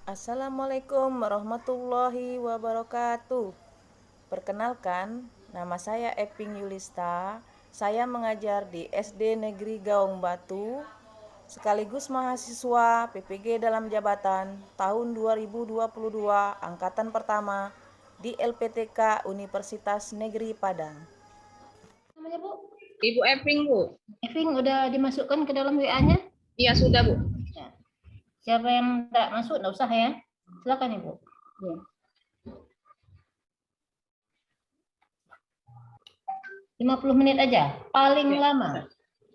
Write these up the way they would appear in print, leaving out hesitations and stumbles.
Assalamualaikum warahmatullahi wabarakatuh. Perkenalkan, nama saya Eping Yulista. Saya mengajar di SD Negeri Gaung Batu, sekaligus mahasiswa PPG dalam jabatan tahun 2022 angkatan pertama di LPTK Universitas Negeri Padang. Namanya Bu? Ibu Eping, Bu. Eping udah dimasukkan ke dalam WA-nya? Iya, sudah, Bu. Ya. Siapa yang enggak masuk, enggak usah ya. Silakan Ibu. Ya. 50 menit aja, paling Ya. lama.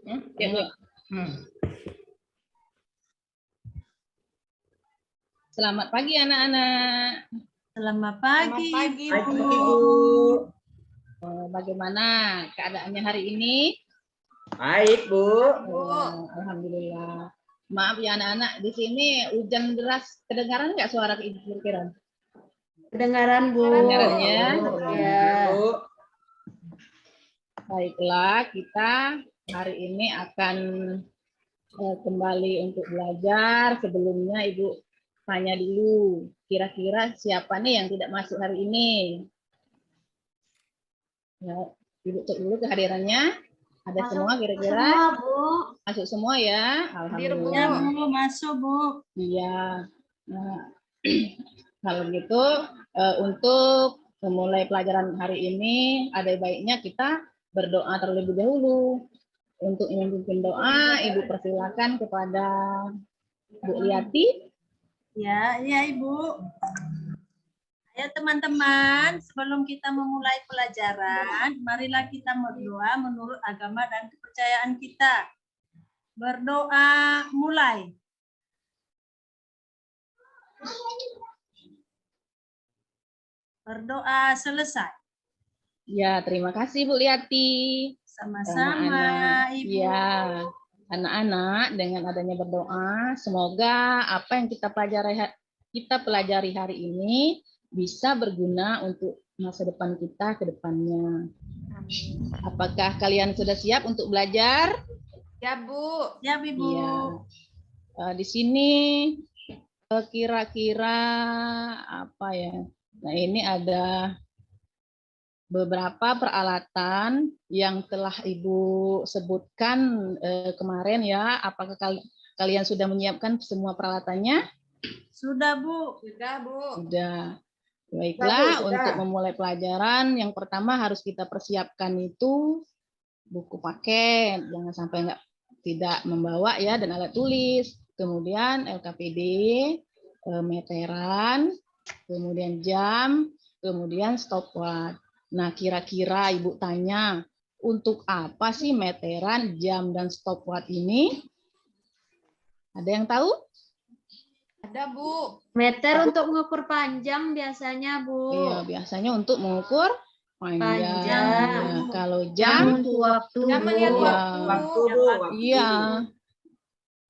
Ya, Ya, Bu. Selamat pagi, anak-anak. Selamat pagi, Ibu. Bagaimana keadaannya hari ini? Baik, Bu. Alhamdulillah. Maaf ya anak-anak, di sini hujan deras. Kedengaran nggak suara Ibu kira-kira? Kedengaran, Bu. Kedengaran ya? Ya. Bu. Baiklah, kita hari ini akan kembali untuk belajar. Sebelumnya Ibu tanya dulu, kira-kira siapa nih yang tidak masuk hari ini? Ya, Ibu cek dulu kehadirannya. Ada semua kira-kira? Semua, Bu. Masuk semua ya? Ya, Alhamdulillah. Bu, masuk, Bu. Iya. Nah, kalau gitu untuk memulai pelajaran hari ini ada baiknya kita berdoa terlebih dahulu. Untuk memimpin doa, Ibu persilakan kepada Bu Liati. Ya, Ibu. Ayo teman-teman, sebelum kita memulai pelajaran, marilah kita berdoa menurut agama dan kepercayaan kita. Berdoa mulai. Berdoa selesai. Ya, terima kasih Bu Liati. Sama-sama, Ibu. Ya, anak-anak dengan adanya berdoa, semoga apa yang kita pelajari hari ini bisa berguna untuk masa depan kita ke depannya. Apakah kalian sudah siap untuk belajar? Ya, Bu. Ya, Ibu. Ya. Di sini kira-kira apa ya? Nah, ini ada beberapa peralatan yang telah Ibu sebutkan kemarin ya. Apakah kalian sudah menyiapkan semua peralatannya? Sudah, Bu. Sudah, Bu. Sudah. Baiklah, Sudah. untuk memulai pelajaran, yang pertama harus kita persiapkan itu buku paket. Jangan sampai tidak membawa ya, dan alat tulis. Kemudian LKPD, meteran, kemudian jam, kemudian stopwatch. Nah, kira-kira Ibu tanya, untuk apa sih meteran, jam, dan stopwatch ini? Ada yang tahu? Ada, Bu. Meter untuk mengukur panjang biasanya, Bu. Iya, biasanya untuk mengukur panjang. Panjang. Ya, kalau jam, untuk waktu. Jam melihat Iya. waktu. Bu. iya.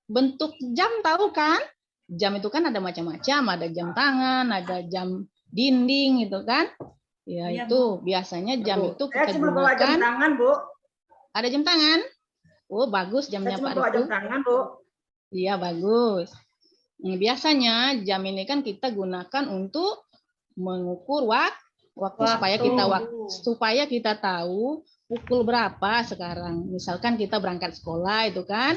Bentuk jam tahu kan? Jam itu kan ada macam-macam, ada jam tangan, ada jam dinding gitu kan? Ya, Iya, itu biasanya jam Bu. itu Saya kita cuma bawa jam gunakan. tangan, Bu. Ada jam tangan? Oh, bagus Saya jamnya cuma Pak bawa jam Duku. tangan, Bu. Iya, bagus. Nah, biasanya jam ini kan kita gunakan untuk mengukur waktu supaya kita tahu pukul berapa sekarang. Misalkan kita berangkat sekolah itu kan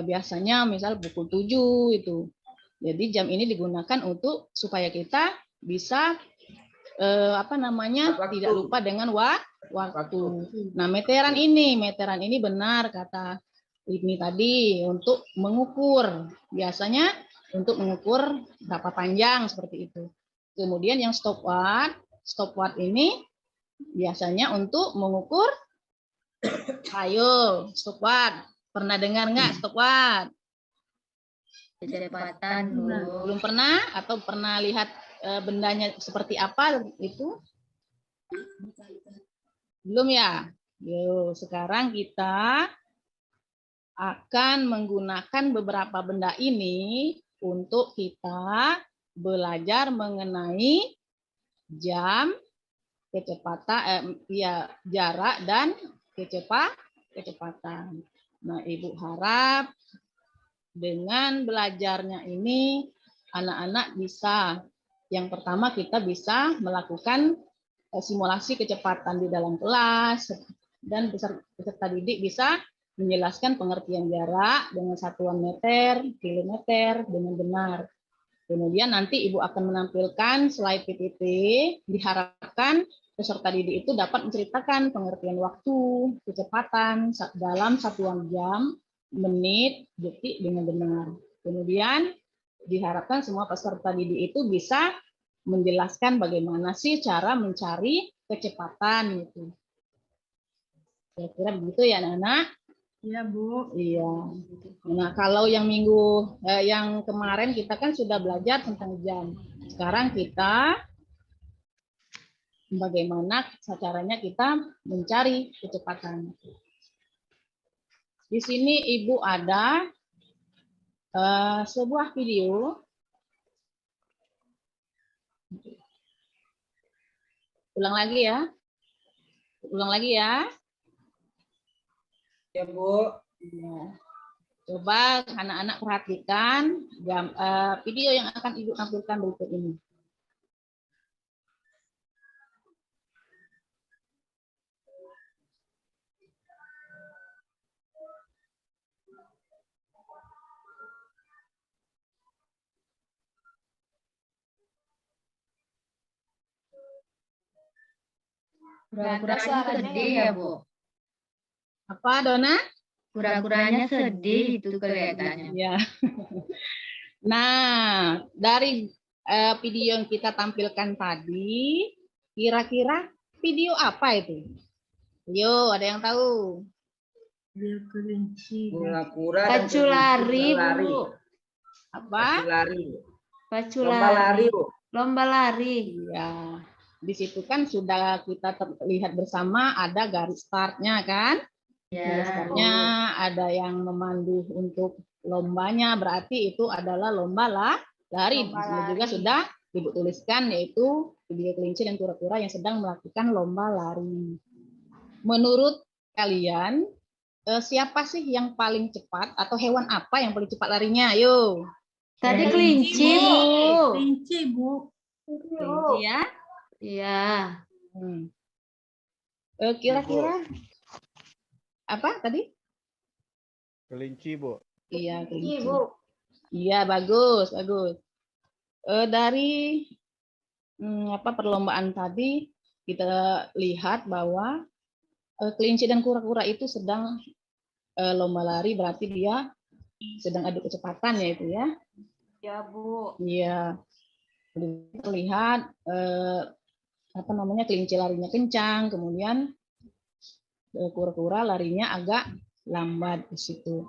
biasanya misal pukul 7 itu. Jadi jam ini digunakan untuk supaya kita bisa Waktu. tidak lupa dengan waktu. Nah, meteran ini benar kata ini tadi untuk mengukur. Biasanya untuk mengukur berapa panjang seperti itu. Kemudian yang stopwatch ini biasanya untuk mengukur. Ayo, stopwatch. Pernah dengar nggak stopwatch? Kecepatan, Bu. Belum pernah atau pernah lihat bendanya seperti apa itu? Belum ya? Yuk, sekarang kita akan menggunakan beberapa benda ini untuk kita belajar mengenai jam, kecepatan, jarak dan kecepatan. Nah, Ibu harap dengan belajarnya ini anak-anak bisa, yang pertama kita bisa melakukan simulasi kecepatan di dalam kelas, dan peserta didik bisa menjelaskan pengertian jarak dengan satuan meter, kilometer dengan benar. Kemudian nanti Ibu akan menampilkan slide PPT, diharapkan peserta didik itu dapat menceritakan pengertian waktu, kecepatan dalam satuan jam, menit, detik dengan benar. Kemudian diharapkan semua peserta didik itu bisa menjelaskan bagaimana sih cara mencari kecepatan gitu. Kira-kira begitu ya anak-anak? Iya, Bu. Iya. Nah, kalau yang yang kemarin kita kan sudah belajar tentang jam. Sekarang kita bagaimana caranya kita mencari kecepatan. Di sini Ibu ada sebuah video. Ulang lagi ya. Ulang lagi ya. Ya, Bu. Ya. Coba anak-anak perhatikan video yang akan Ibu tampilkan berikut ini. Kura-kuranya sedih ya, Bu. Apa, Dona? Kura-kuranya sedih itu kelihatannya. Ya. Nah, dari video yang kita tampilkan tadi, kira-kira video apa itu? Yo, ada yang tahu? Kelinci. Kura-kura dan Pacu lari, lari. Bu. Apa? Pacu lari. Pacu Lomba lari, lari. Bu. Lomba lari. Ya. Di situ kan sudah kita lihat bersama ada garis startnya kan? Garis Ya. startnya ada yang memandu untuk lombanya, berarti itu adalah lomba lari. Di sini juga sudah Ibu tuliskan yaitu video kelinci dan kura-kura yang sedang melakukan lomba lari. Menurut kalian siapa sih yang paling cepat atau hewan apa yang paling cepat larinya? Ayo. Tadi kelinci, Bu. Kelinci, Bu. Kelinci ya. Iya. Kira-kira apa tadi? Kelinci, Bu. Iya, kelinci. Iya, bagus, bagus. Dari perlombaan tadi kita lihat bahwa kelinci dan kura-kura itu sedang lomba lari, berarti dia sedang adu kecepatan ya itu ya. Ya, Bu. Iya. Kita lihat kelinci larinya kencang, kemudian kura-kura larinya agak lambat di situ.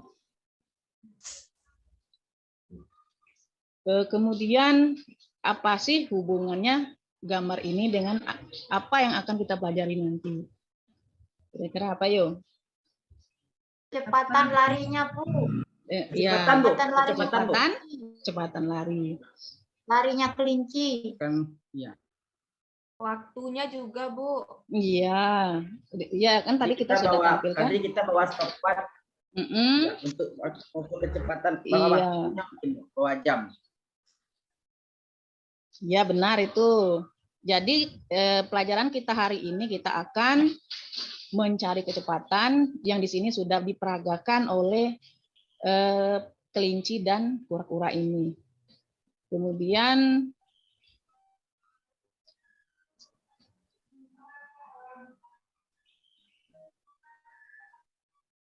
Kemudian apa sih hubungannya gambar ini dengan apa yang akan kita pelajari nanti? Kira-kira apa yo? Kecepatan larinya, Bu. Kecepatan, Bu. Kecepatan, Bu. Kecepatan lari. Larinya kelinci. Kan, ya. Waktunya juga, Bu. Iya. Iya, kan tadi kita sudah tampilkan. Tadi kita bawa stopwatch ya, untuk kecepatan bawa Iya. waktunya mungkin bawa jam. Ya benar itu. Jadi pelajaran kita hari ini kita akan mencari kecepatan yang di sini sudah diperagakan oleh kelinci dan kura-kura ini. Kemudian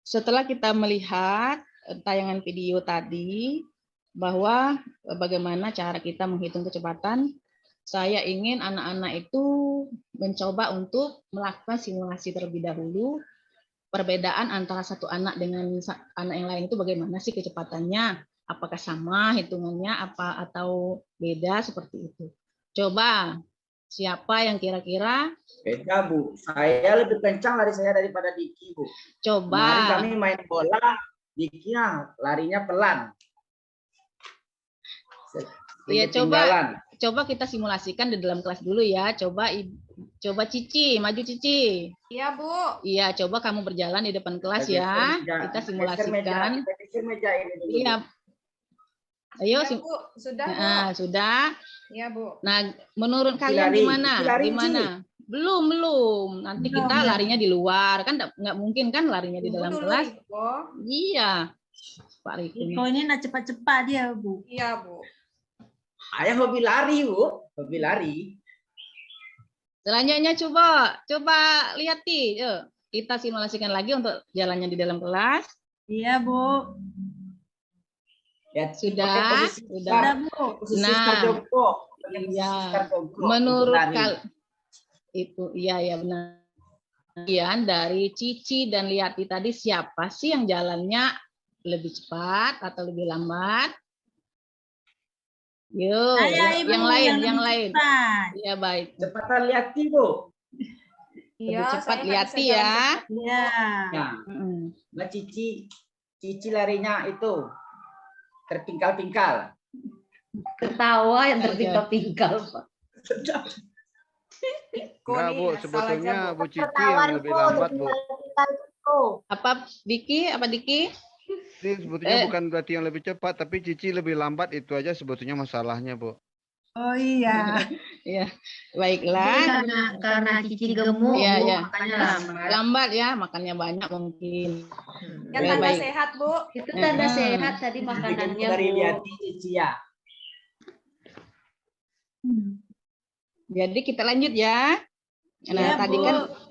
setelah kita melihat tayangan video tadi, bahwa bagaimana cara kita menghitung kecepatan, saya ingin anak-anak itu mencoba untuk melakukan simulasi terlebih dahulu. Perbedaan antara satu anak dengan anak yang lain itu bagaimana sih kecepatannya? Apakah sama hitungannya atau beda seperti itu? Coba, siapa yang kira-kira? Beda, Bu. Saya lebih kencang lari saya daripada Diki, Bu. Coba. Kemarin kami main bola, Diki larinya pelan. Iya, coba kita simulasikan di dalam kelas dulu ya. Coba Cici, maju Cici. Iya, Bu. Iya, coba kamu berjalan di depan kelas ya. Kita simulasikan. Meja ini dulu. Iya. Ayo, Ya, Bu. Sudah, Bu. nah, sudah. Iya, Bu. Nah, menurut kalian Lari. gimana? Lari, Gimana? Belum. Nanti Belum, kita ya. larinya di luar. Kan nggak mungkin kan larinya di Ibu dalam dulu, kelas. Ibu. Iya. Pak Riko ini. Iko ini nak cepat-cepat dia, Bu. Iya, Bu. Ayah hobi lari, Bu. Hobi lari. Selanjutnya coba lihat Ti. Yuk, kita simulasikan lagi untuk jalannya di dalam kelas. Iya, Bu. Ya, Sudah, pakai posisi sudah. Sudah, Bu. Posisi Nah. start jongkok. Pakai posisi Iya. start jongkok Menurut untuk lari. itu iya benar. Kemudian dari Cici dan Liati tadi siapa sih yang jalannya lebih cepat atau lebih lambat? Yuk, Saya, Ibu, yang lain. lebih cepat. Iya baik. Cepatan lihat, Bu. Iya, cepat saya nggak lihat bisa ya. jalan cepat. Iya. Ya, Mm-mm. nah Cici larinya itu terpingkal-pingkal. Ketawa yang Aja. terpingkal-pingkal, Pak. Kok Enggak, nih, Bu. asal Sebetulnya aja, Bu. Bu Cici yang lebih lambat, Bu. Apa Diki? Ini sebetulnya bukan berarti yang lebih cepat, tapi Cici lebih lambat, itu aja sebetulnya masalahnya, Bu. Oh iya. Ya, baiklah. Karena Cici gemuk, Iya, Bu, iya. makanya lambat. Lambat ya, makannya banyak mungkin. Yang Ya, tanda baik. sehat, Bu. Itu tanda Mm-mm. sehat tadi makanannya, Dari Bu. lihat Cici ya. Jadi kita lanjut ya. Nah,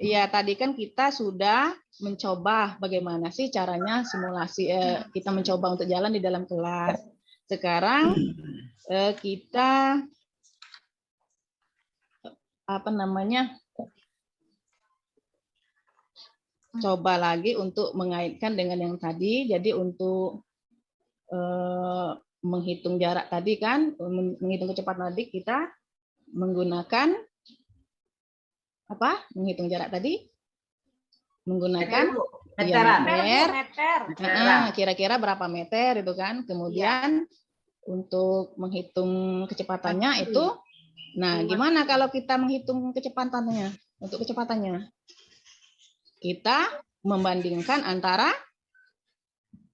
Iya, Bu. tadi kan kita sudah mencoba bagaimana sih caranya simulasi kita mencoba untuk jalan di dalam kelas. Sekarang kita coba lagi untuk mengaitkan dengan yang tadi. Jadi untuk menghitung jarak tadi kan, menghitung kecepatan tadi kita menggunakan apa? Menghitung jarak tadi menggunakan Meteran. meter. Meter. Kira-kira berapa meter itu kan. Kemudian untuk menghitung kecepatannya itu, nah gimana kalau kita menghitung kecepatannya? Untuk kecepatannya kita membandingkan antara,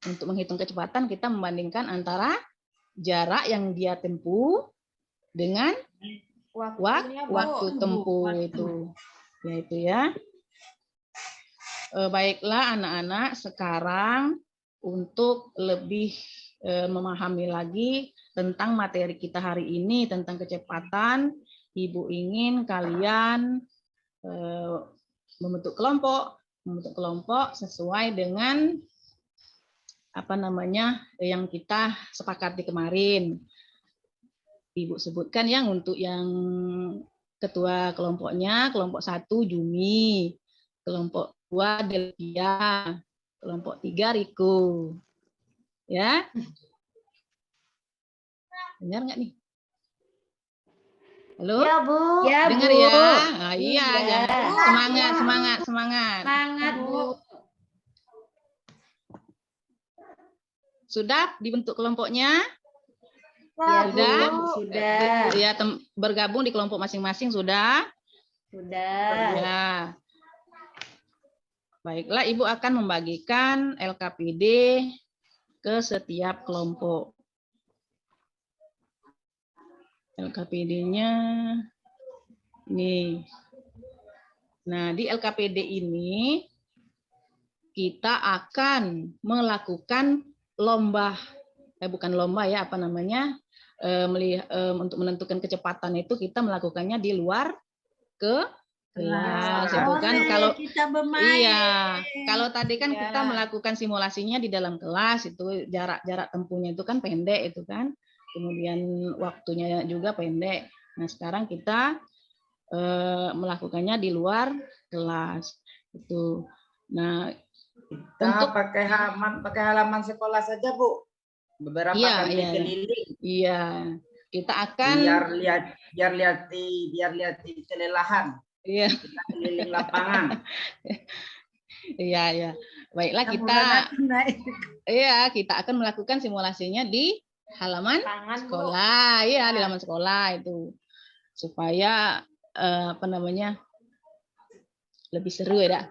untuk menghitung kecepatan kita membandingkan antara jarak yang dia tempuh dengan Waktunya, Bu. waktu tempuh itu, yaitu ya. Baiklah anak-anak, sekarang untuk lebih memahami lagi tentang materi kita hari ini tentang kecepatan, Ibu ingin kalian membentuk kelompok sesuai dengan yang kita sepakati kemarin. Ibu sebutkan yang untuk yang ketua kelompoknya, kelompok 1 Jumi, kelompok 2 Delvia, kelompok 3 Riko. Ya. Dengar nggak nih? Halo? Ya, Bu. Ya, Dengar Bu. ya? Nah, iya, Iya. jangan. Semangat. Semangat, Bu. Sudah dibentuk kelompoknya? Ya, Sudah? Bu. Sudah. Ya, bergabung di kelompok masing-masing sudah? Sudah. Ya. Baiklah, Ibu akan membagikan LKPD ke setiap kelompok. LKPD-nya ini. Nah, di LKPD ini kita akan melakukan lomba, bukan lomba ya, untuk menentukan kecepatan itu kita melakukannya di luar kelas itu kan. Kalau kita bermain. iya, kalau tadi kan Ya. kita melakukan simulasinya di dalam kelas itu jarak tempuhnya itu kan pendek itu kan, kemudian waktunya juga pendek. Nah sekarang kita melakukannya di luar kelas itu. Nah Kita pakai halaman sekolah saja, Bu. Beberapa kali keliling. Iya, kita akan biar lihat di kelelahan. Iya. Kita keliling lapangan. Iya. Baiklah kita akan melakukan simulasinya di halaman sekolah. Iya, di halaman sekolah itu. Supaya lebih seru ya.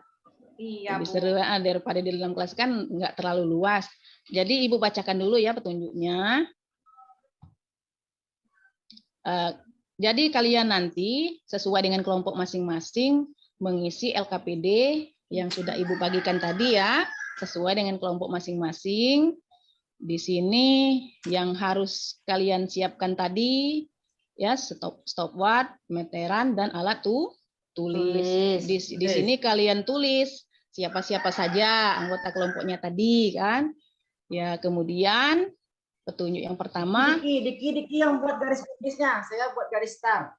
Iya, lebih Bu. seru daripada di dalam kelas kan nggak terlalu luas. Jadi Ibu bacakan dulu ya petunjuknya. Jadi kalian nanti sesuai dengan kelompok masing-masing mengisi LKPD yang sudah Ibu bagikan tadi ya, sesuai dengan kelompok masing-masing. Di sini yang harus kalian siapkan tadi ya, stopwatch, meteran, dan alat tulis. Di sini kalian tulis siapa-siapa saja anggota kelompoknya tadi kan. Ya, kemudian petunjuk yang pertama. Diki yang buat garis finisnya, saya buat garis start.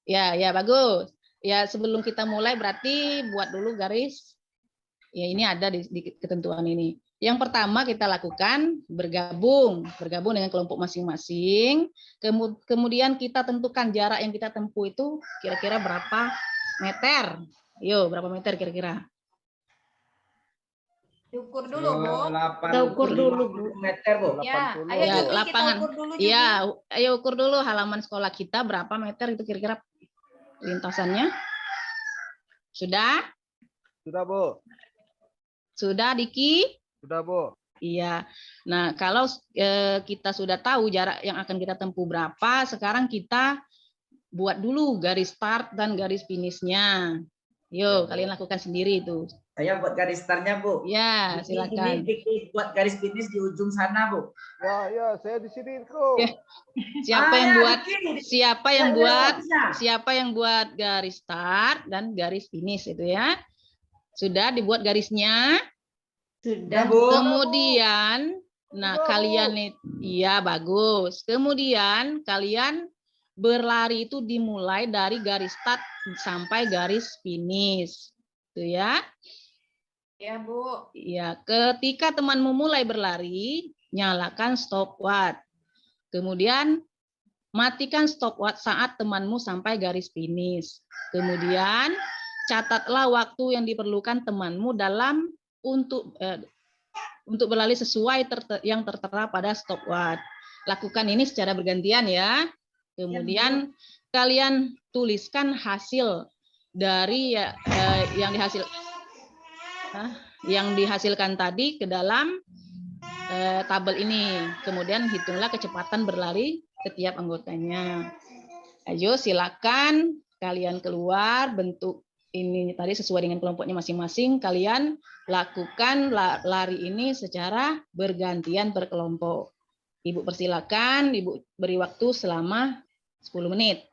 Ya, bagus. Ya, sebelum kita mulai berarti buat dulu garis. Ya, ini ada di ketentuan ini. Yang pertama kita lakukan bergabung dengan kelompok masing-masing. Kemudian kita tentukan jarak yang kita tempuh itu kira-kira berapa meter. Yo, berapa meter kira-kira? Diukur dulu, Bu. Kita ukur dulu, Bu. Meter, Bu. Ya, 80. ayo Ya, Juki, lapangan. kita ukur dulu. Iya, ayo ukur dulu halaman sekolah kita berapa meter itu kira-kira lintasannya. Sudah? Sudah, Bu. Sudah, Diki? Sudah, Bu. Iya. Nah, kalau kita sudah tahu jarak yang akan kita tempuh berapa, sekarang kita buat dulu garis start dan garis finishnya. Yuk, kalian lakukan sendiri itu. Saya buat garis startnya, Bu. Ya, silakan. Diki buat garis finish di ujung sana, Bu. Ya, saya di sini kok. Siapa yang buat Bisa. siapa yang buat garis start dan garis finish itu ya? Sudah dibuat garisnya? Sudah, Bu. Kemudian, nah kalian iya bagus. Kemudian kalian berlari itu dimulai dari garis start sampai garis finish, itu ya. Ya, Bu. Ya, ketika temanmu mulai berlari, nyalakan stopwatch. Kemudian matikan stopwatch saat temanmu sampai garis finish. Kemudian catatlah waktu yang diperlukan temanmu dalam untuk berlari sesuai yang tertera pada stopwatch. Lakukan ini secara bergantian ya. Kemudian kalian tuliskan hasil dari yang dihasilkan tadi ke dalam tabel ini. Kemudian hitunglah kecepatan berlari setiap anggotanya. Ayo silakan kalian keluar bentuk ini tadi sesuai dengan kelompoknya masing-masing. Kalian lakukan lari ini secara bergantian per kelompok. Ibu persilakan, Ibu beri waktu selama 10 menit.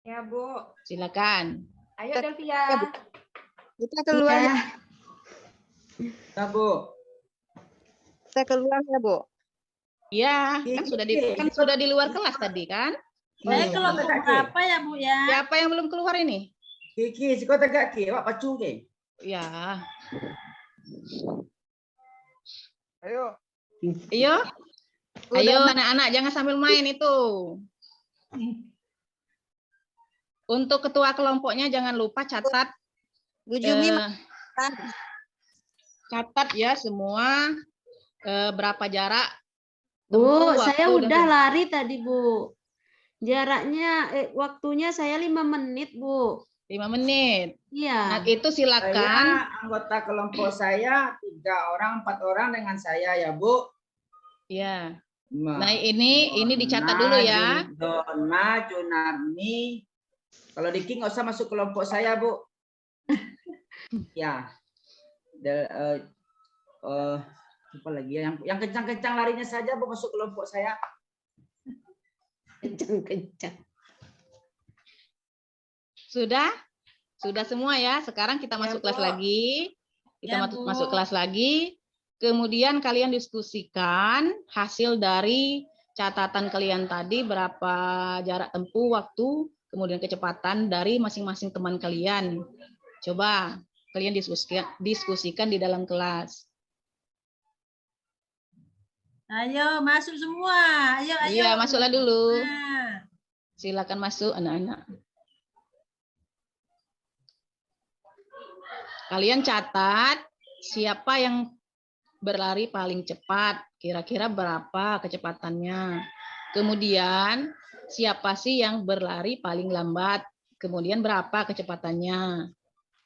Ya, Bu. Silakan. Ayo, Delvia. Kita keluar ya. Nah, Bu. Kita keluar ya, Bu. Ya, kan sudah di luar kelas tadi kan? Saya kelompok berapa ya, Bu ya? Siapa yang belum keluar ini? Kiki, si kau tegak ki, awak pacu ke? Ya. Ayo. Ayo anak-anak jangan sambil main itu. Untuk ketua kelompoknya jangan lupa catat. Bu Jumi Catat ya semua berapa jarak. Bu, tempuh saya waktu udah dan- lari tadi, Bu. Jaraknya, waktunya saya 5 menit, Bu. 5 menit. Nah, Iya. itu silakan. Saya anggota kelompok saya 3 orang, 4 orang dengan saya ya, Bu. Ya. Nah, ini dicatat dulu ya. Dona, Junarni. Kalau Diki nggak usah masuk kelompok saya, Bu. Ya. Apa lagi ya? Yang kencang-kencang larinya saja, Bu, masuk kelompok saya. Kencang-kencang. Sudah? Sudah semua ya. Sekarang kita masuk kelas Bu. lagi. Kita Ya, Bu. masuk kelas lagi. Kemudian kalian diskusikan hasil dari catatan kalian tadi, berapa jarak tempuh, waktu, kemudian kecepatan dari masing-masing teman kalian. Coba kalian diskusikan di dalam kelas. Ayo masuk semua. Ayo. Iya, masuklah dulu. Nah. Silakan masuk anak-anak. Kalian catat siapa yang berlari paling cepat, kira-kira berapa kecepatannya. Kemudian siapa sih yang berlari paling lambat, kemudian berapa kecepatannya.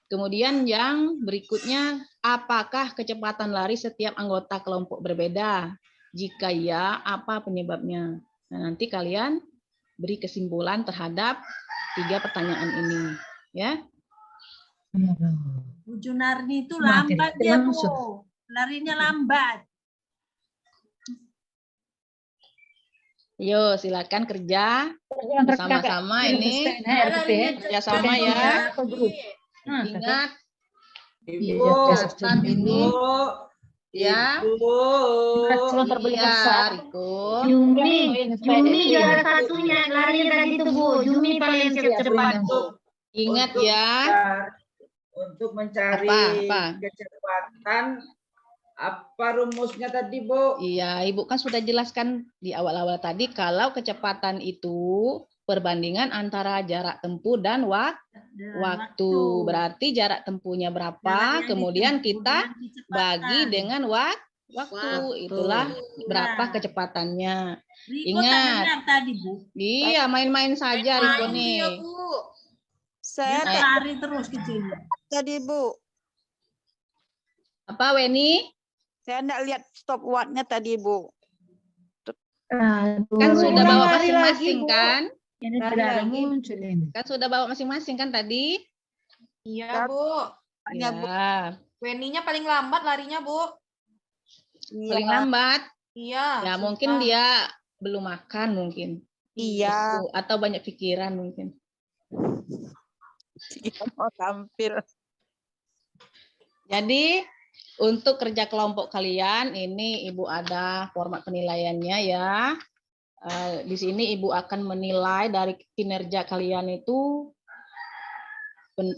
Kemudian yang berikutnya, apakah kecepatan lari setiap anggota kelompok berbeda? Jika ya, apa penyebabnya? Nah, nanti kalian beri kesimpulan terhadap 3 pertanyaan ini, ya. Bu Junardi itu lambat dia, Bu. Larinya lambat. Yo, silakan kerja bersama-sama ini. Kerja sama ya. Ingat, Ibu, ini ya. Ya, Riko. Yumi juara satunya lari tadi itu Bu. Yumi paling cepat. Ingat ya. Untuk mencari kecepatan, apa rumusnya tadi, Bu? Iya, Ibu kan sudah jelaskan di awal-awal tadi kalau kecepatan itu perbandingan antara jarak tempuh dan waktu. Berarti jarak tempuhnya berapa, kemudian kita bagi dengan waktu. Itulah berapa kecepatannya. Ingat. Tadi, Bu. Iya, main-main saja Riko nih. Saya lari terus kecilnya. tadi, Bu. Apa, Weni? Saya enggak lihat stopwatch-nya tadi, Bu. Kan sudah bawa masing-masing kan? Ini tidak ada muncul ini. Kan sudah bawa masing-masing kan tadi? Iya, Bu. Ya, Weni-nya paling lambat larinya, Bu. paling lambat. Iya. Ya, mungkin dia belum makan mungkin. Iya. Atau banyak pikiran mungkin. Mau tampil. Jadi, untuk kerja kelompok kalian, ini Ibu ada format penilaiannya ya. Di sini Ibu akan menilai dari kinerja kalian itu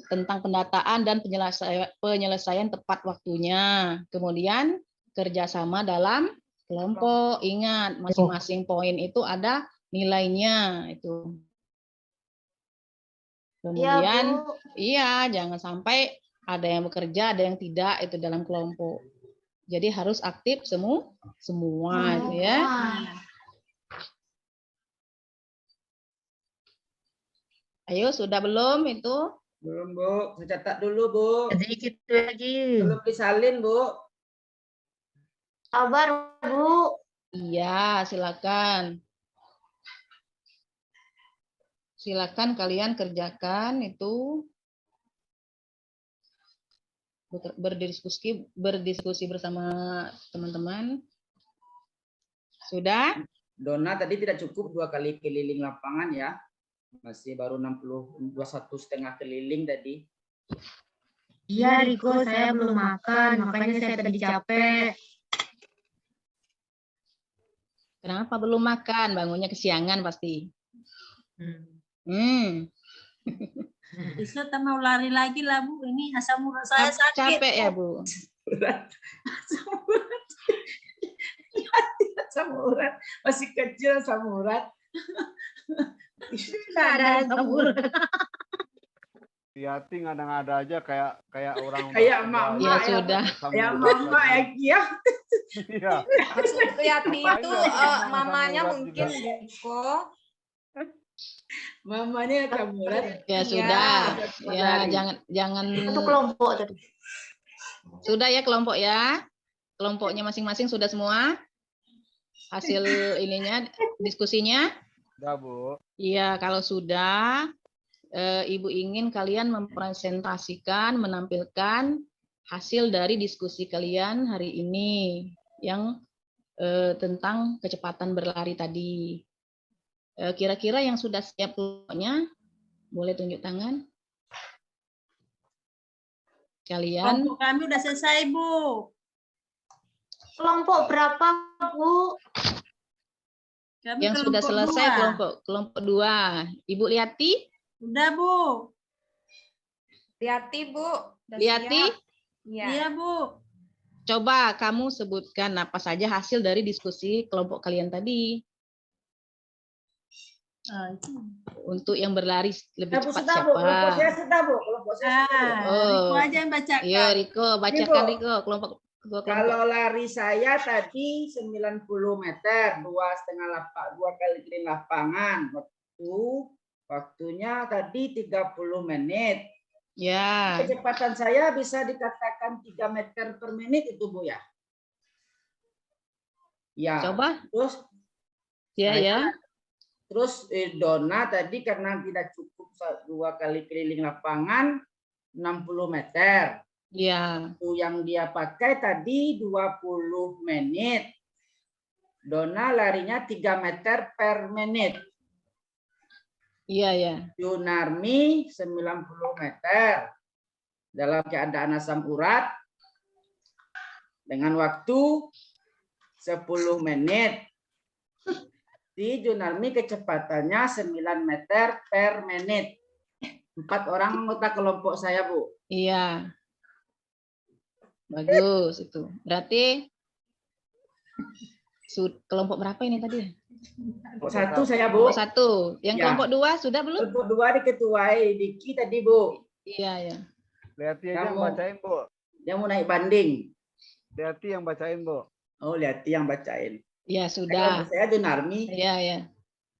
tentang pendataan dan penyelesaian tepat waktunya. Kemudian kerjasama dalam kelompok. Ingat, masing-masing poin itu ada nilainya itu. Kemudian, iya, jangan sampai ada yang bekerja, ada yang tidak itu dalam kelompok. Jadi harus aktif semua itu ya. Ayo, sudah belum itu? Belum, Bu. Saya catat dulu, Bu. Sedikit lagi. Belum disalin, Bu. Sabar, Bu. Iya, silakan. Silakan kalian kerjakan itu. Berdiskusi bersama teman-teman. Sudah? Dona tadi tidak cukup 2 kali keliling lapangan ya. Masih baru 21,5 keliling tadi. Iya, Riko, saya belum makan, makanya saya tadi capek. Kenapa belum makan? Bangunnya kesiangan pasti. Besok kita mau lari lagi lah, Bu. Ini asam urat saya sakit. Capek ya, Bu? Asam urat. Masih kecil asam urat. Tidak ada sabur. Yati ngada-ngada aja kayak orang Kayak emak-emak Ya sudah. Kayak mama ya, Kia. Iya. Maksud Yati itu mamanya mungkin, Riko. Mamanya asam urat. Ya sudah. Ya jangan Itu kelompok tadi. Sudah ya kelompok ya. Kelompoknya masing-masing sudah semua. Hasil ininya diskusinya. Sudah, Bu. Iya, kalau sudah Ibu ingin kalian mempresentasikan, menampilkan hasil dari diskusi kalian hari ini yang tentang kecepatan berlari tadi. Kira-kira yang sudah siap kelompoknya, boleh tunjuk tangan. Kalian. Kelompok kami udah selesai, Bu. Kelompok berapa, Bu? Kami Yang sudah kelompok selesai 2. kelompok 2. Ibu Liati? Udah, Bu. Liati, Bu. Udah Liati? siap. Iya. Iya, Bu. Coba kamu sebutkan apa saja hasil dari diskusi kelompok kalian tadi. Untuk yang berlari lebih cepat siapa? Kelompok saya sudah, Bu. Kelompok saya sudah. Riko aja yang bacakan. Iya, Riko, bacakan Riko kelompok. Kalau lari saya tadi 90 meter, 2 kali keliling lapangan. Waktunya tadi 30 menit. Ya. Kecepatan saya bisa dikatakan 3 meter per menit itu, Bu ya. Ya. Coba. Terus Ya, ya. Terus Dona tadi karena tidak cukup 2 kali keliling lapangan 60 meter. Iya. Itu yang dia pakai tadi 20 menit. Dona larinya 3 meter per menit. Iya, ya. Yunarmi 90 meter. Dalam keadaan asam urat dengan waktu 10 menit. Di Junarmi kecepatannya 9 meter per menit. 4 orang anggota kelompok saya, Bu. Iya. Bagus itu. Berarti kelompok berapa ini tadi? Kelompok 1 saya, Bu. Kelompok 1. Yang Ya. kelompok 2 sudah belum? Kelompok 2 diketuai Diki tadi, Bu. Iya, ya. Liati aja yang bacain, Bu. Yang mau naik banding. Liati yang bacain, Bu. Oh, Liati yang bacain. Ya, sudah. Kelompok saya Junarmi. Iya, ya.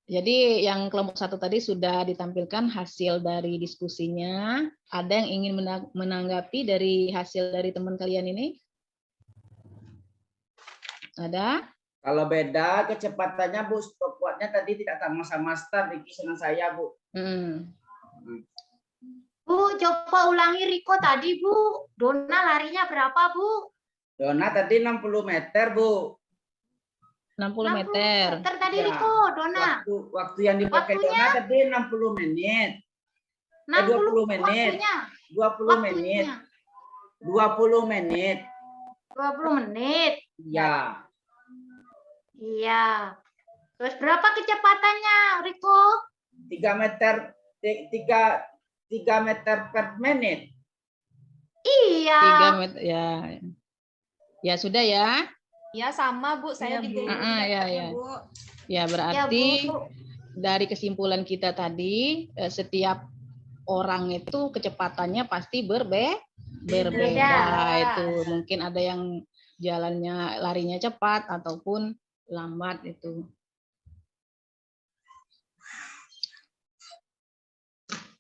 Jadi yang kelompok 1 tadi sudah ditampilkan hasil dari diskusinya. Ada yang ingin menanggapi dari hasil dari teman kalian ini? Ada? Kalau beda kecepatannya, Bu, stopwatchnya tadi tidak sama-sama start Diki dengan saya, Bu. Bu, coba ulangi Riko tadi, Bu. Dona larinya berapa, Bu? Dona tadi 60 meter, Bu. 60 meter. Meter tadi Ya. Riko, Dona. Waktu yang dipakai Waktunya? Dona tadi 60 menit. 60 20 menit. waktunya. 20 menit. 20 menit. 20 menit. Ya. Iya. Terus berapa kecepatannya, Riko? 3 meter 3 meter per menit. Iya. 3 meter, ya. Ya, sudah ya. Ya sama Bu, saya Ya, Bu. juga Ya, ya. Bu. Ya, berarti Bu. dari kesimpulan kita tadi, setiap orang itu kecepatannya pasti berbeda. Itu mungkin ada yang jalannya larinya cepat ataupun lambat itu.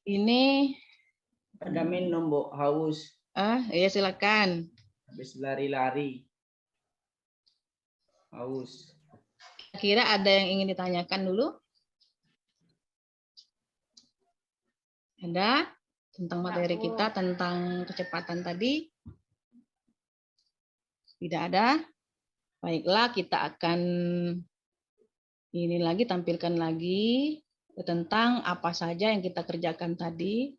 Ini Ada minum, Bu, haus. ya silakan. Habis lari-lari. Haus. Kira ada yang ingin ditanyakan dulu? Ada tentang materi kita tentang kecepatan tadi? Tidak ada? Baiklah, kita akan ini lagi tampilkan lagi tentang apa saja yang kita kerjakan tadi.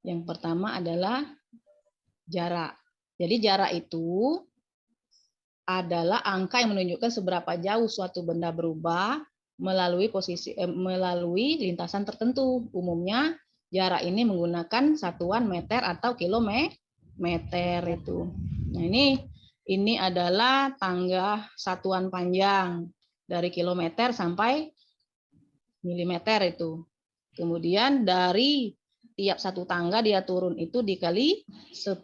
Yang pertama adalah jarak. Jadi jarak itu adalah angka yang menunjukkan seberapa jauh suatu benda berubah melalui melalui lintasan tertentu. Umumnya jarak ini menggunakan satuan meter atau kilometer itu. Nah, ini adalah tangga satuan panjang dari kilometer sampai milimeter itu. Kemudian dari tiap satu tangga dia turun itu dikali 10.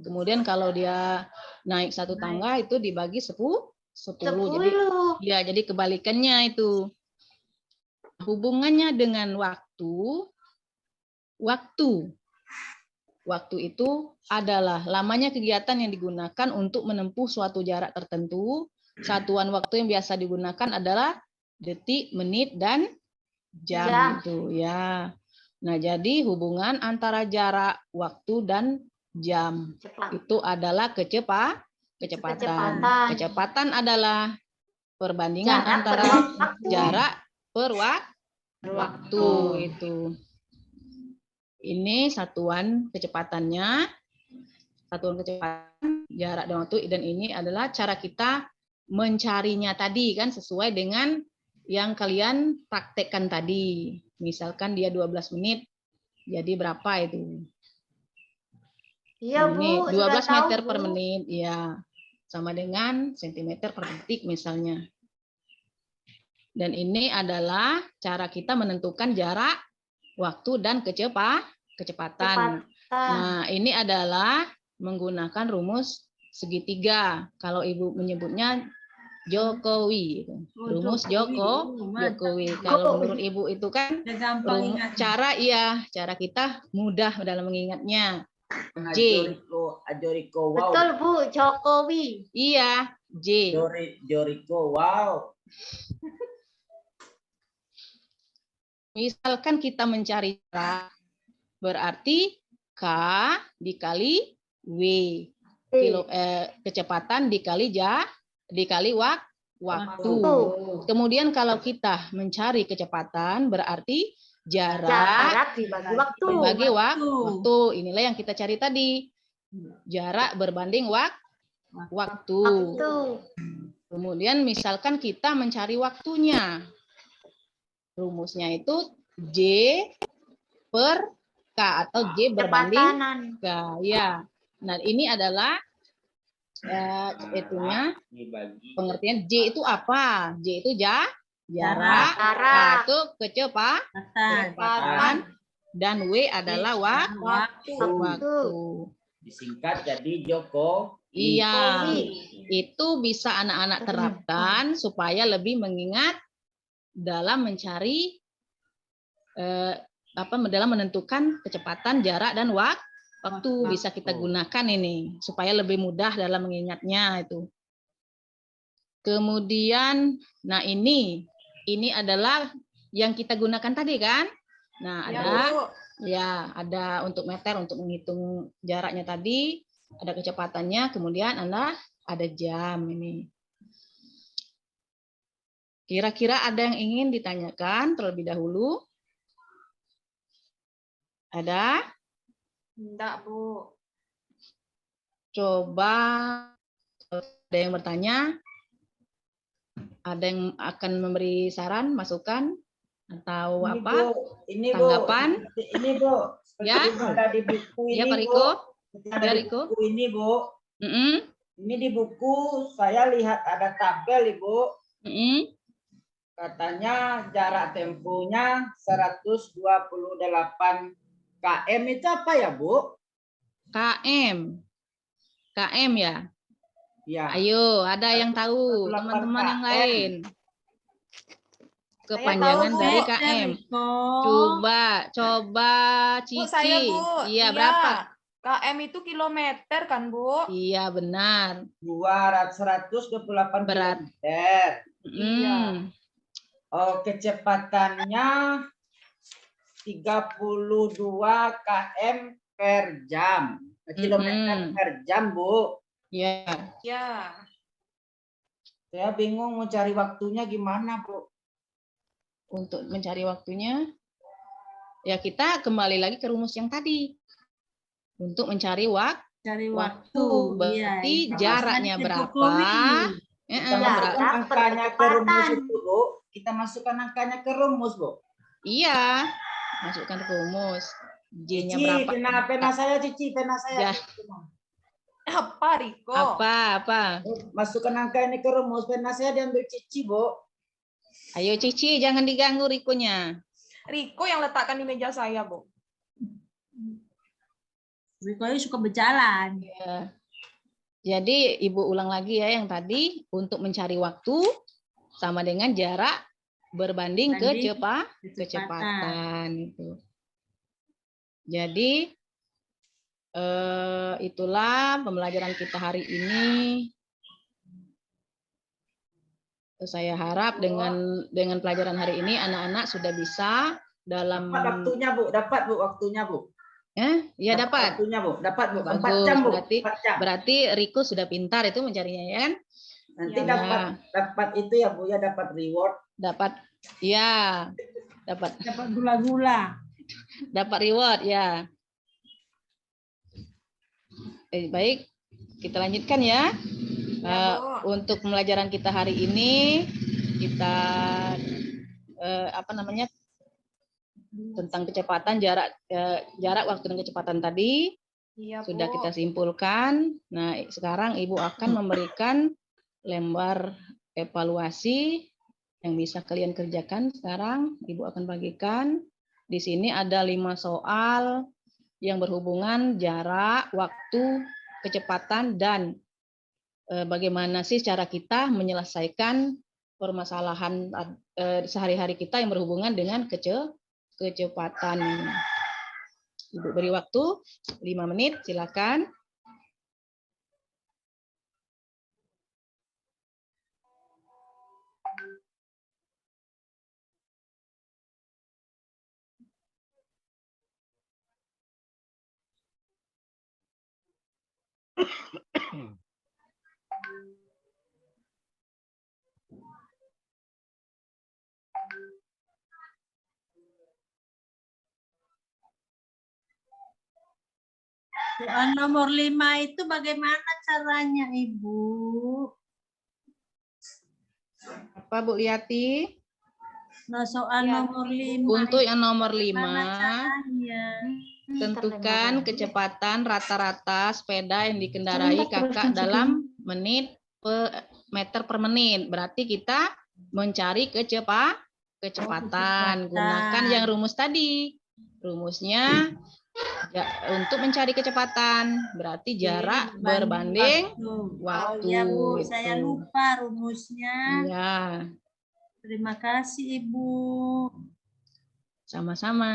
Kemudian kalau dia naik satu tangga itu dibagi 10. Jadi kebalikannya itu. Hubungannya dengan waktu itu adalah lamanya kegiatan yang digunakan untuk menempuh suatu jarak tertentu. Satuan waktu yang biasa digunakan adalah detik, menit, dan jam. Itu ya. Nah, jadi hubungan antara jarak, waktu, dan jam itu adalah kecepatan. Kecepatan adalah perbandingan antara jarak per waktu itu. Ini satuan kecepatannya. Satuan kecepatan, jarak dan waktu, dan ini adalah cara kita mencarinya tadi kan sesuai dengan yang kalian praktekkan tadi. Misalkan dia 12 menit, jadi berapa itu? Iya, Bu. 12 meter per menit, ya. Sama dengan sentimeter per detik misalnya. Dan ini adalah cara kita menentukan jarak, waktu, dan kecepatan. Nah, ini adalah menggunakan rumus segitiga. Kalau Ibu menyebutnya Jokowi, rumus Jokowi. Kalau menurut Ibu itu kan cara kita mudah dalam mengingatnya. J. Joriko, wow. Betul, Bu, Jokowi. Iya, J. Joriko, wow. misalkan kita mencari jarak, berarti K dikali W. Kecepatan dikali waktu. Kemudian kalau kita mencari kecepatan berarti jarak dibagi waktu. dibagi waktu. Inilah yang kita cari tadi. Jarak berbanding waktu. Kemudian misalkan kita mencari waktunya. Rumusnya itu J per K atau J berbanding K. Ya. Nah, ini adalah pengertian J itu apa? J itu jarak, K itu kecepatan, dan W adalah waktu. Disingkat jadi Joko. Iya, itu bisa anak-anak terapkan supaya lebih mengingat dalam mencari dalam menentukan kecepatan, jarak, dan waktu. Bisa kita gunakan ini supaya lebih mudah dalam mengingatnya itu. Kemudian, nah ini adalah yang kita gunakan tadi kan? Nah, ada untuk meter untuk menghitung jaraknya tadi, ada kecepatannya, kemudian ada jam ini. Kira-kira ada yang ingin ditanyakan terlebih dahulu? Ada? Enggak, Bu. Coba ada yang bertanya? Ada yang akan memberi saran, masukan, atau Ini, apa? Bu. Ini, Tanggapan? Bu. Ini, Bu. Seperti Ya. yang ada di buku ini, Ya, Pak Bu. Riko. Seperti yang ada di Riko. buku ini, Bu. Mm-mm. Ini di buku saya lihat ada tabel, Ibu. Mm-mm. Katanya jarak tempuhnya 128 km itu apa ya, Bu? KM. KM ya? Ya. Ayo, ada yang tahu, 128 teman-teman yang KM. lain. Saya Kepanjangan tahu, Bu. dari KM. Coba Bu, Cici. saya, Bu. Iya, berapa? KM itu kilometer kan, Bu? Iya, benar. 128 Berat. kilometer. Iya. Oh, kecepatannya 32 km per jam. Kilometer per jam, Bu. Iya. Ya. Saya bingung mau cari waktunya gimana, Bu. Untuk mencari waktunya, ya kita kembali lagi ke rumus yang tadi. Untuk mencari waktu. Berarti jaraknya berapa? Kita masukkan angkanya ke rumus itu, Bu. Kita masukkan angkanya ke rumus, Bu. Iya, masukkan ke rumus. J-nya berapa? Pena saya, Cici, pena saya. Ya. Apa, Riko? Apa? Masukkan angka ini ke rumus, pena saya diambil Cici, Bu. Ayo Cici, jangan diganggu Rikonya. Riko yang letakkan di meja saya, Bu. Riko ini suka berjalan. Ya. Jadi Ibu ulang lagi ya yang tadi, untuk mencari waktu sama dengan jarak berbanding kecepatan. Itu. Jadi itulah pembelajaran kita hari ini. Saya harap dengan pelajaran hari ini anak-anak sudah bisa dalam waktunya, Bu. Dapat, Bu, waktunya, Bu. Ya dapat. Waktunya, Bu. Dapat, Bu. 4 Bagus. jam, Bu. Berarti Riko sudah pintar itu mencarinya ya kan? Nanti dapat itu ya, Bu, ya, dapat reward. Dapat. Ya. Dapat gula-gula. Dapat reward ya. Baik, kita lanjutkan ya. Untuk pembelajaran kita hari ini kita tentang kecepatan, jarak, waktu dan kecepatan tadi sudah kita simpulkan. Nah, sekarang Ibu akan memberikan lembar evaluasi yang bisa kalian kerjakan sekarang. Ibu akan bagikan. Di sini ada 5 soal yang berhubungan jarak, waktu, kecepatan, dan bagaimana sih cara kita menyelesaikan permasalahan sehari-hari kita yang berhubungan dengan kecepatan. Ibu beri waktu 5 menit, silakan. Soal nomor 5 itu bagaimana caranya, Ibu? Apa Bu Liati? Nah, soal Ya, nomor 5 Untuk itu yang nomor bagaimana 5, caranya? tentukan kecepatan rata-rata sepeda yang dikendarai kakak dalam menit meter per menit. Berarti kita mencari kecepatan. Gunakan yang rumus tadi. Rumusnya untuk mencari kecepatan berarti jarak berbanding waktu. Ya Bu, Itu. saya lupa rumusnya. Ya, Terima kasih Ibu. sama-sama.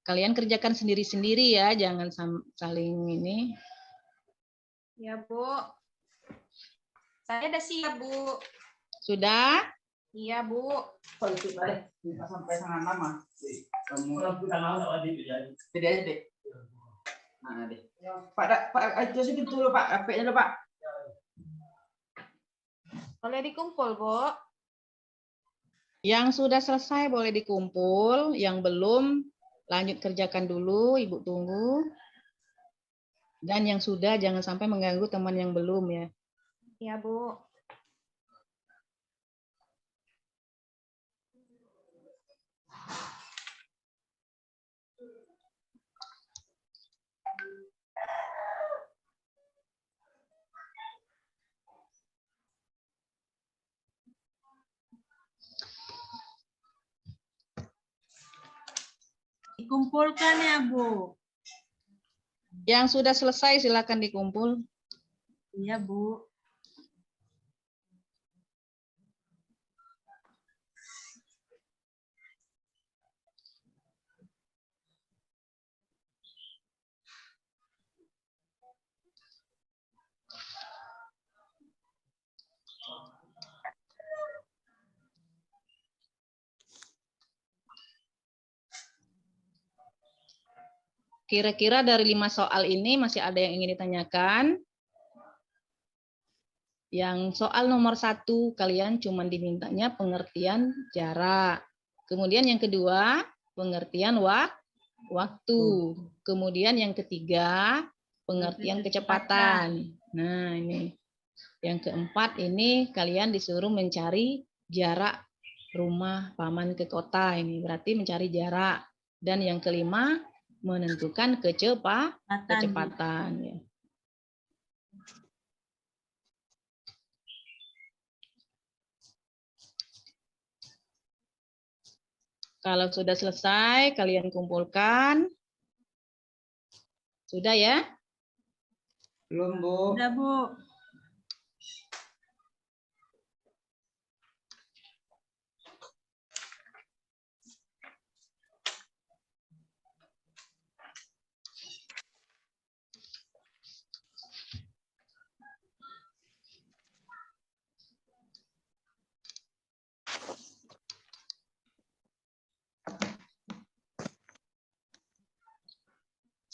Kalian kerjakan sendiri-sendiri ya, jangan saling ini. Ya, Bu. Saya udah siap, Bu. Sudah? Iya, Bu. Politik balik sampai sangat lama. Kamu tidak aja deh. Nah, deh. Pak, itu sedikit dulu Pak, HP-nya dulu Pak. Boleh dikumpul, Bu. Yang sudah selesai boleh dikumpul, yang belum lanjut kerjakan dulu, Ibu tunggu. Dan yang sudah jangan sampai mengganggu teman yang belum ya. Iya, Bu. Dikumpulkan ya Bu. Yang sudah selesai silakan dikumpul. Iya Bu. Kira-kira dari 5 soal ini masih ada yang ingin ditanyakan? Yang soal nomor 1 kalian cuma dimintanya pengertian jarak. Kemudian yang kedua pengertian waktu. Kemudian yang ketiga pengertian kecepatan. Nah ini. Yang keempat ini kalian disuruh mencari jarak rumah paman ke kota. Ini berarti mencari jarak. Dan yang kelima menentukan kecepatan. Ya. Kalau sudah selesai, kalian kumpulkan. Sudah ya? Belum Bu. Sudah Bu.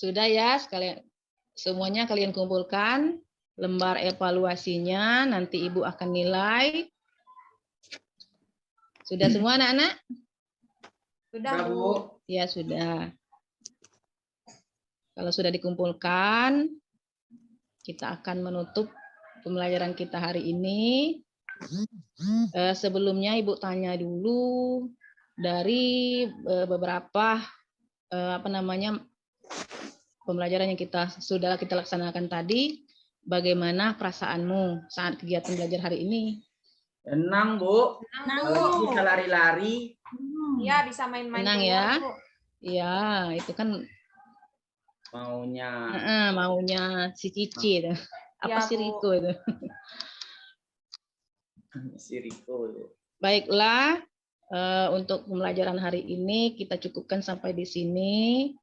Sudah ya, sekalian semuanya kalian kumpulkan lembar evaluasinya, nanti Ibu akan nilai. Sudah semua anak-anak? Sudah, Bu. Ya, sudah. Kalau sudah dikumpulkan, kita akan menutup pembelajaran kita hari ini. Sebelumnya Ibu tanya dulu dari beberapa pembelajaran yang sudah kita laksanakan tadi, bagaimana perasaanmu saat kegiatan belajar hari ini? Tenang Bu. Tenang, Bu. Kalau bisa lari-lari. Iya, bisa main-main Tenang keluar, ya. Bu. Iya, itu kan maunya si Cici itu. Apa Ya, si Bu. Riko itu? Si Riko. Baiklah, untuk pembelajaran hari ini kita cukupkan sampai di sini.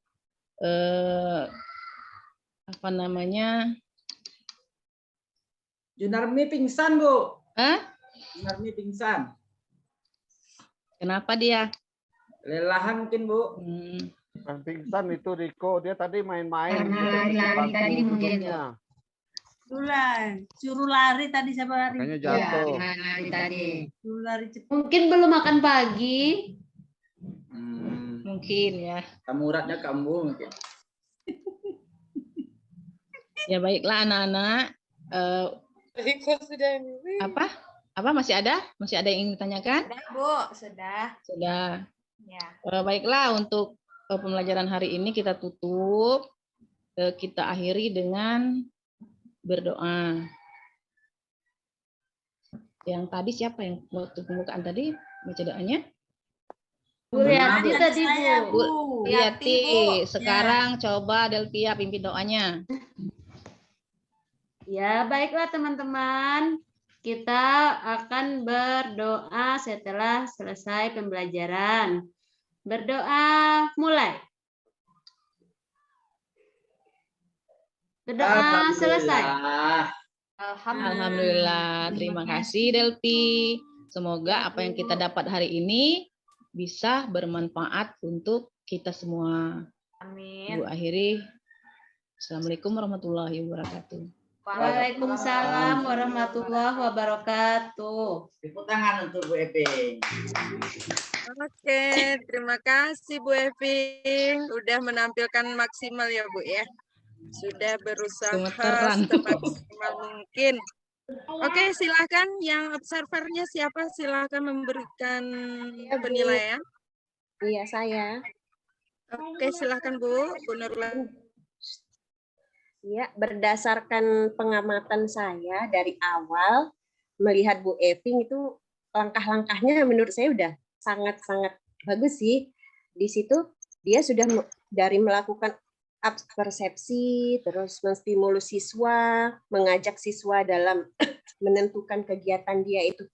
Junarmi pingsan Bu. Hah? Junarmi pingsan. Kenapa dia? Lelahan mungkin Bu. Bukan pingsan itu Riko, dia tadi main-main. Karena Dia lari-lari kecepatan tadi mungkin. lututnya. Suruh lari tadi siapa lari? Makanya Ya, jatuh. lari tadi. Suruh lari cepat. Mungkin belum makan pagi. Mungkin ya. Kamu uratnya kamu mungkin. Ya baiklah anak-anak. Apa masih ada? Masih ada yang ingin ditanyakan? Sudah, Bu. Sudah. Sudah. Ya. Baiklah, untuk pembelajaran hari ini kita tutup. Kita akhiri dengan berdoa. Yang tadi siapa yang waktu pembukaan tadi baca doanya? Bu Yati tadi, Bu. Bu Yati, Yati. Bu. Sekarang coba Delpia pimpin doanya. Ya, baiklah teman-teman. Kita akan berdoa setelah selesai pembelajaran. Berdoa mulai. Berdoa selesai. Alhamdulillah. Terima kasih Delpi. Semoga apa yang kita dapat hari ini bisa bermanfaat untuk kita semua. Amin. Ibu akhiri. Assalamualaikum warahmatullahi wabarakatuh. Waalaikumsalam warahmatullahi wabarakatuh. Tepuk tangan untuk Bu Eping. Oke, terima kasih Bu Eping. Udah menampilkan maksimal ya Bu ya. Sudah berusaha Gemeteran. semaksimal mungkin. Oke, silakan yang observernya siapa? Silakan memberikan penilaian. Iya, saya. Oke, silakan Bu Nurul. Ya, berdasarkan pengamatan saya dari awal melihat Bu Eping itu langkah-langkahnya menurut saya udah sangat-sangat bagus sih. Di situ dia sudah dari melakukan persepsi, terus menstimulus siswa, mengajak siswa dalam menentukan kegiatan dia itu